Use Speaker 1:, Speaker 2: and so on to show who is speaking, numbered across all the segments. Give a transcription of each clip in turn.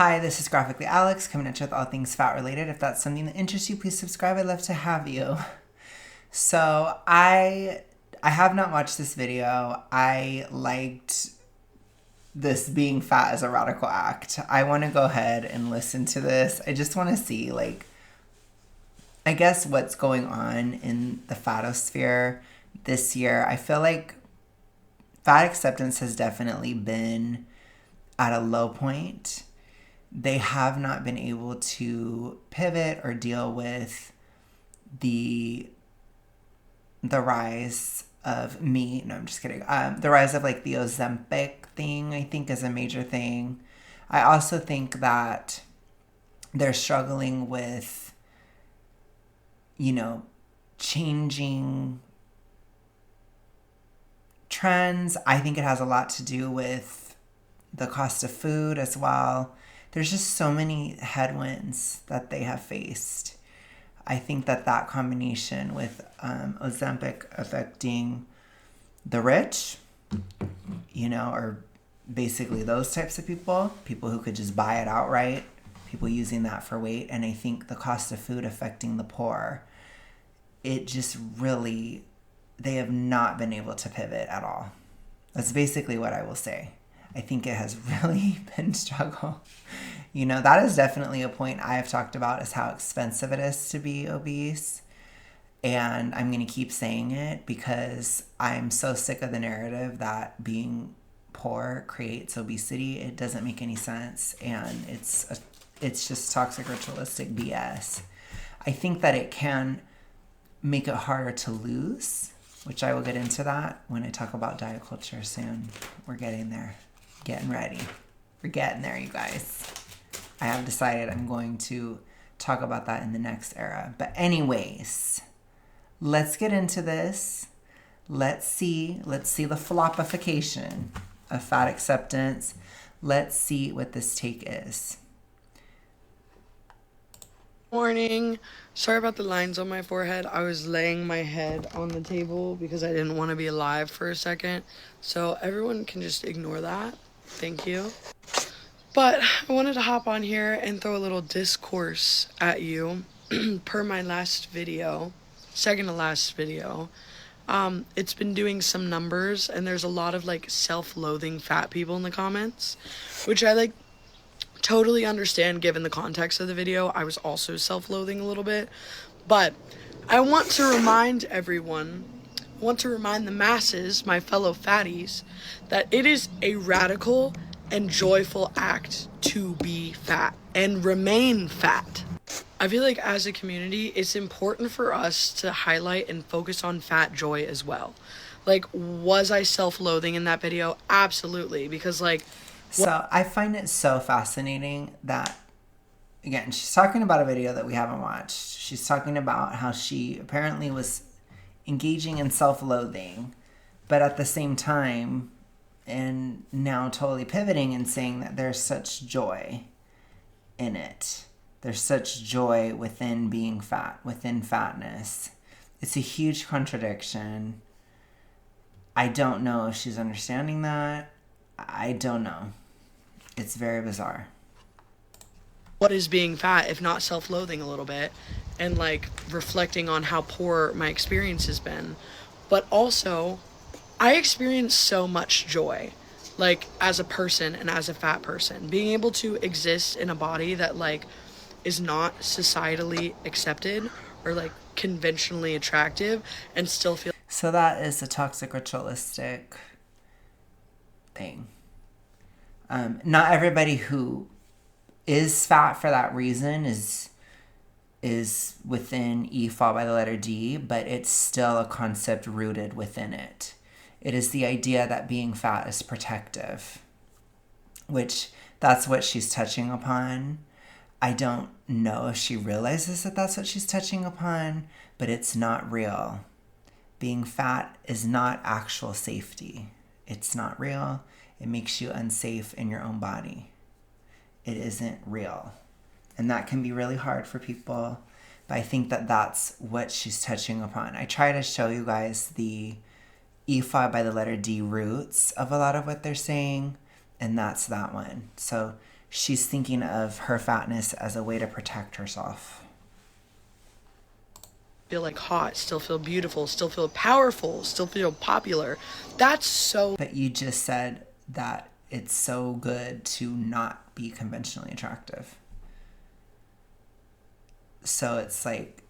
Speaker 1: Hi, this is Graphically Alex coming at you with all things fat related. If that's something that interests you, please subscribe. I'd love to have you. So I have not watched this video. I liked this being fat as a radical act. I want to go ahead and listen to this. I just want to see I guess what's going on in the fatosphere this year. I feel like fat acceptance has definitely been at a low point. They have not been able to pivot or deal with the rise of meat. No, I'm just kidding. The rise of the Ozempic thing, I think, is a major thing. I also think that they're struggling with, changing trends. I think it has a lot to do with the cost of food as well. There's just so many headwinds that they have faced. I think that combination with Ozempic affecting the rich, or basically those types of people who could just buy it outright, people using that for weight, and I think the cost of food affecting the poor, it just really, they have not been able to pivot at all. That's basically what I will say. I think it has really been struggle. That is definitely a point I have talked about, is how expensive it is to be obese. And I'm going to keep saying it because I'm so sick of the narrative that being poor creates obesity. It doesn't make any sense. And it's just toxic ritualistic BS. I think that it can make it harder to lose, which I will get into that when I talk about diet culture soon. We're getting there. Getting ready. We're getting there, you guys. I have decided I'm going to talk about that in the next era. But anyways, let's get into this. Let's see the flopification of fat acceptance. Let's see what this take is.
Speaker 2: Morning. Sorry about the lines on my forehead. I was laying my head on the table because I didn't want to be alive for a second. So everyone can just ignore that. Thank you. But I wanted to hop on here and throw a little discourse at you per my last video, second to last video. It's been doing some numbers and there's a lot of self-loathing fat people in the comments, which I totally understand given the context of the video. I was also self-loathing a little bit, but I want to remind everyone, the masses, my fellow fatties, that it is a radical and joyful act to be fat and remain fat. I feel like as a community, it's important for us to highlight and focus on fat joy as well. Was I self-loathing in that video? Absolutely, because
Speaker 1: So I find it so fascinating that, again, she's talking about a video that we haven't watched. She's talking about how she apparently was engaging in self-loathing, but at the same time, and now totally pivoting and saying that there's such joy in it. There's such joy within being fat, within fatness. It's a huge contradiction. I don't know if she's understanding that. I don't know. It's very bizarre.
Speaker 2: What is being fat if not self-loathing a little bit and reflecting on how poor my experience has been? But also, I experience so much joy, as a person and as a fat person. Being able to exist in a body that, is not societally accepted or, conventionally attractive and still feel...
Speaker 1: So that is a toxic ritualistic thing. Not everybody who is fat for that reason is within E fall by the letter D, but it's still a concept rooted within it. It is the idea that being fat is protective, which that's what she's touching upon. I don't know if she realizes that that's what she's touching upon, but it's not real. Being fat is not actual safety. It's not real. It makes you unsafe in your own body. It isn't real. And that can be really hard for people, but I think that that's what she's touching upon. I try to show you guys the E5 by the letter D roots of a lot of what they're saying, and that's that one. So she's thinking of her fatness as a way to protect herself.
Speaker 2: Feel like hot, still feel beautiful, still feel powerful, still feel popular. That's so.
Speaker 1: But you just said that it's so good to not be conventionally attractive. So it's like,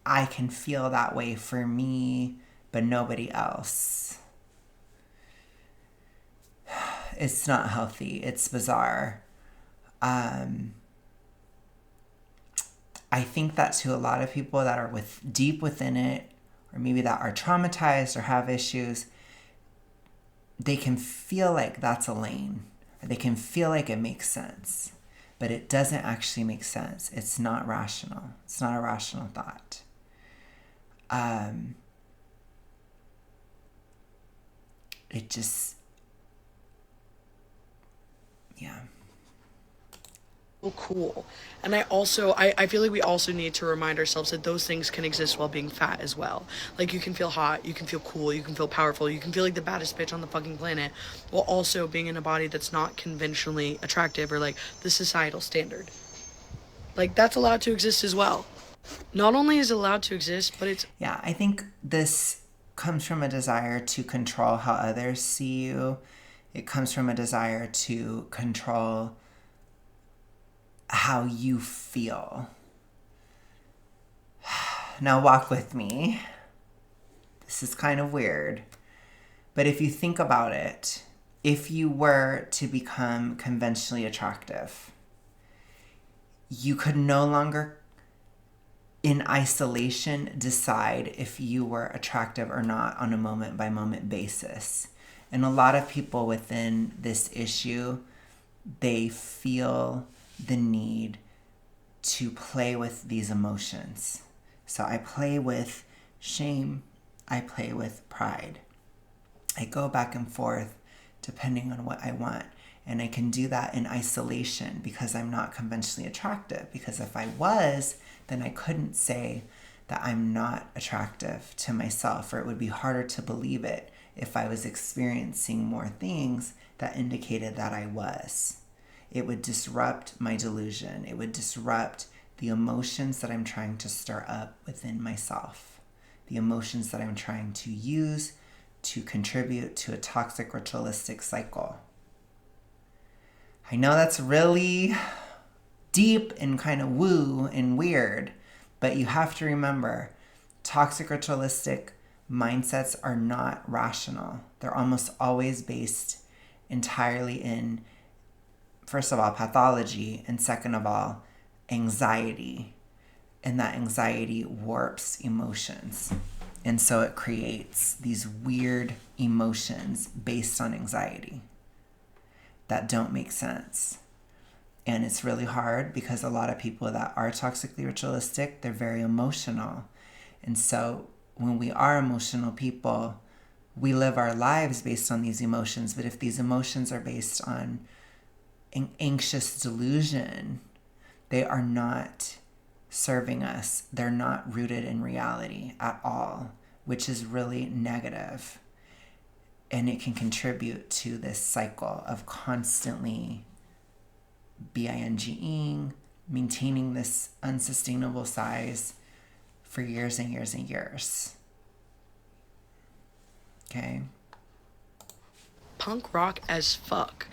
Speaker 1: I can feel that way for me, but nobody else. It's not healthy. It's bizarre. I think that to a lot of people that are deep within it, or maybe that are traumatized or have issues, they can feel like that's a lane, or they can feel like it makes sense, but it doesn't actually make sense. It's not rational. It's not a rational thought. It just, yeah.
Speaker 2: Cool. And I feel like we also need to remind ourselves that those things can exist while being fat as well. Like, you can feel hot, you can feel cool, you can feel powerful, you can feel like the baddest bitch on the fucking planet, while also being in a body that's not conventionally attractive or like the societal standard. Like, that's allowed to exist as well. Not only is it allowed to exist, but it's.
Speaker 1: Yeah, I think this comes from a desire to control how others see you. It comes from a desire to control how you feel. Now walk with me. This is kind of weird. But if you think about it, if you were to become conventionally attractive, you could no longer, in isolation, decide if you were attractive or not on a moment by moment basis. And a lot of people within this issue, they feel the need to play with these emotions. So I play with shame, I play with pride. I go back and forth depending on what I want. And I can do that in isolation because I'm not conventionally attractive. Because if I was, then I couldn't say that I'm not attractive to myself, or it would be harder to believe it if I was experiencing more things that indicated that I was. It would disrupt my delusion. It would disrupt the emotions that I'm trying to stir up within myself, the emotions that I'm trying to use to contribute to a toxic ritualistic cycle. I know that's really deep and kind of woo and weird, but you have to remember, toxic ritualistic mindsets are not rational. They're almost always based entirely in, first of all, pathology, and second of all, anxiety. And that anxiety warps emotions. And so it creates these weird emotions based on anxiety that don't make sense. And it's really hard because a lot of people that are toxically ritualistic, they're very emotional. And so when we are emotional people, we live our lives based on these emotions. But if these emotions are based on an anxious delusion, they are not serving us. They're not rooted in reality at all, which is really negative. And it can contribute to this cycle of constantly binging, maintaining this unsustainable size for years and years and years. Okay?
Speaker 2: Punk rock as fuck.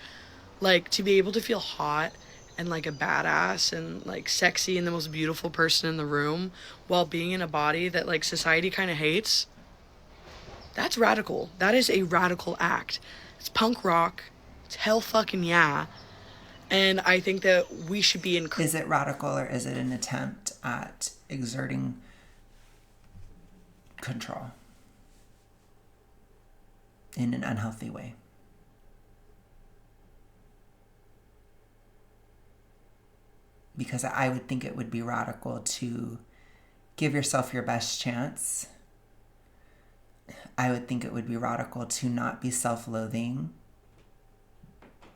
Speaker 2: Like, to be able to feel hot and like a badass and like sexy and the most beautiful person in the room while being in a body that like society kind of hates, that's radical. That is a radical act. It's punk rock. It's hell fucking yeah. And I think that we should be
Speaker 1: Is it radical, or is it an attempt at exerting control in an unhealthy way? Because I would think it would be radical to give yourself your best chance. I would think it would be radical to not be self-loathing,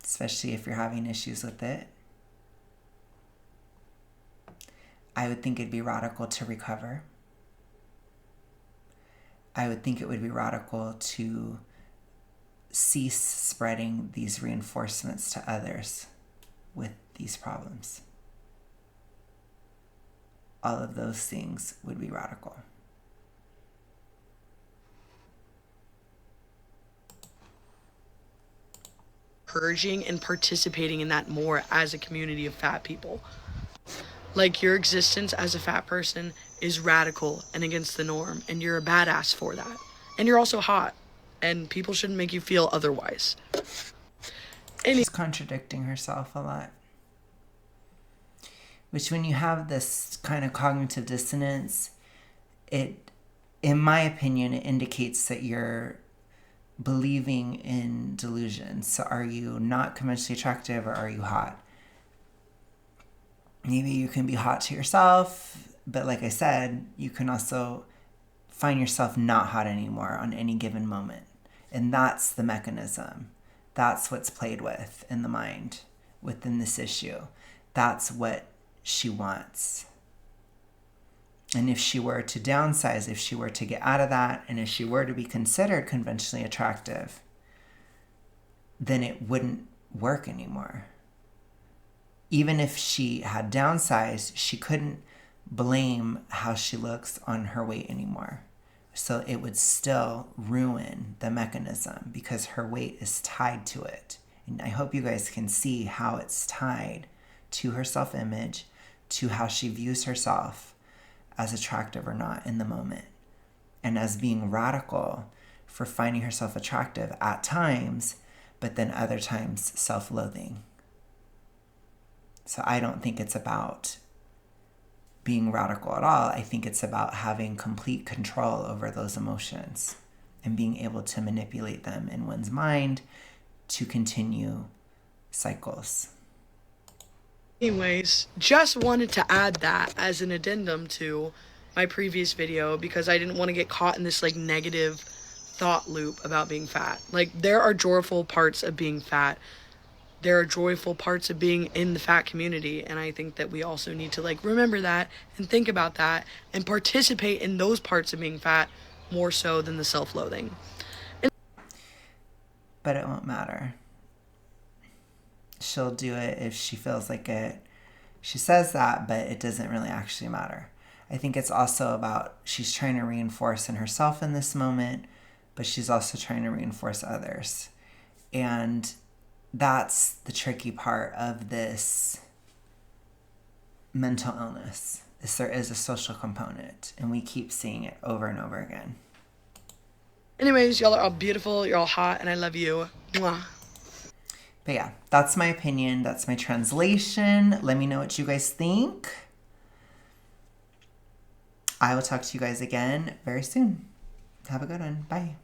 Speaker 1: especially if you're having issues with it. I would think it'd be radical to recover. I would think it would be radical to cease spreading these reinforcements to others. with these problems. All of those things would be radical.
Speaker 2: Encouraging and participating in that more as a community of fat people. Like, your existence as a fat person is radical and against the norm, and you're a badass for that. And you're also hot, and people shouldn't make you feel otherwise.
Speaker 1: She's contradicting herself a lot. Which, when you have this kind of cognitive dissonance, it, in my opinion, it indicates that you're believing in delusions. So are you not conventionally attractive, or are you hot? Maybe you can be hot to yourself, but like I said, you can also find yourself not hot anymore on any given moment. And that's the mechanism. That's what's played with in the mind within this issue. That's what she wants. And if she were to downsize, if she were to get out of that, and if she were to be considered conventionally attractive, then it wouldn't work anymore. Even if she had downsized, she couldn't blame how she looks on her weight anymore. So it would still ruin the mechanism because her weight is tied to it. And I hope you guys can see how it's tied to her self-image, to how she views herself as attractive or not in the moment, and as being radical for finding herself attractive at times, but then other times self-loathing. So I don't think it's about being radical at all. I think it's about having complete control over those emotions and being able to manipulate them in one's mind to continue cycles.
Speaker 2: Anyways, just wanted to add that as an addendum to my previous video because I didn't want to get caught in this like negative thought loop about being fat. Like, there are joyful parts of being fat. There are joyful parts of being in the fat community, and I think that we also need to like remember that and think about that and participate in those parts of being fat more so than the self-loathing.
Speaker 1: But it won't matter. She'll do it if she feels like it. She says that, but it doesn't really actually matter. I think it's also about she's trying to reinforce in herself in this moment, but she's also trying to reinforce others. And that's the tricky part of this mental illness, is there is a social component, and we keep seeing it over and over again.
Speaker 2: Anyways, y'all are all beautiful, you're all hot, and I love you. Mwah.
Speaker 1: But yeah, that's my opinion. That's my translation. Let me know what you guys think. I will talk to you guys again very soon. Have a good one. Bye.